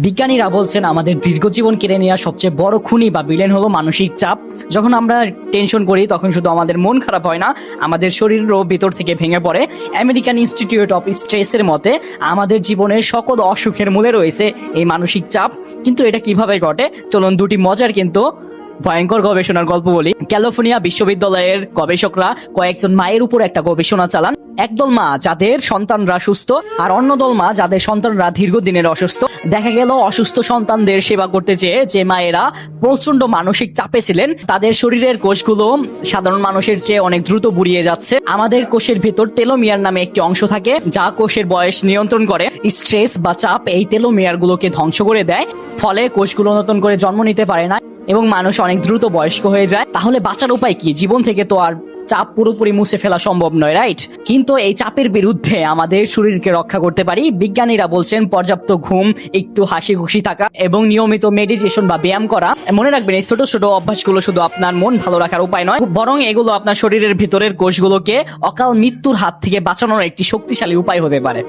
বিজ্ঞানীরা বলছেন আমাদের দীর্ঘ জীবন কেড়ে নেওয়া সবচেয়ে বড় খুনি বা বিলেন হলো মানসিক চাপ। যখন আমরা টেনশন করি তখন শুধু আমাদের মন খারাপ হয় না, আমাদের শরীরও ভিতর থেকে ভেঙে পড়ে। আমেরিকান ইনস্টিটিউট অফ স্ট্রেসের মতে আমাদের জীবনের সকল অসুখের মূলে রয়েছে এই মানসিক চাপ। কিন্তু এটা কিভাবে ঘটে, চলুন দুটি মজার কিন্তু ভয়ঙ্কর গবেষণার গল্প বলি। ক্যালিফোর্নিয়া বিশ্ববিদ্যালয়ের গবেষকরা কয়েকজন মায়ের উপর একটা গবেষণা চালান। একদল মা যাদের সন্তানরা সুস্থ আর অন্য দল মা যাদের সন্তানরা দীর্ঘদিনের অসুস্থ। দেখা গেল অসুস্থ সন্তানদের সেবা করতে চেয়ে যে মায়েরা প্রচন্ড মানসিক চাপে ছিলেন, তাদের শরীরের কোষগুলো সাধারণ মানুষের চেয়ে অনেক দ্রুত বুড়িয়ে যাচ্ছে। আমাদের কোষের ভিতর টেলোমিয়ার নামে একটি অংশ থাকে যা কোষের বয়স নিয়ন্ত্রণ করে। স্ট্রেস বা চাপ এই টেলোমিয়ার গুলোকে ধ্বংস করে দেয়, ফলে কোষগুলো নতুন করে জন্ম নিতে পারে না এবং মানুষ অনেক দ্রুত বয়স্ক হয়ে যায়। তাহলে বাঁচার উপায় কি? জীবন থেকে তো আর চাপ পুরোপুরি মুছে ফেলা সম্ভব নয়, রাইট? কিন্তু এই চাপের বিরুদ্ধে আমাদের শরীরকে রক্ষা করতে পারি। বিজ্ঞানীরা বলছেন পর্যাপ্ত ঘুম, একটু হাসি খুশি থাকা এবং নিয়মিত মেডিটেশন বা ব্যায়াম করা। মনে রাখবেন এই ছোট ছোট অভ্যাসগুলো শুধু আপনার মন ভালো রাখার উপায় নয়, বরং এগুলো আপনার শরীরের ভিতরের কোষগুলোকে অকাল মৃত্যুর হাত থেকে বাঁচানোর একটি শক্তিশালী উপায় হতে পারে।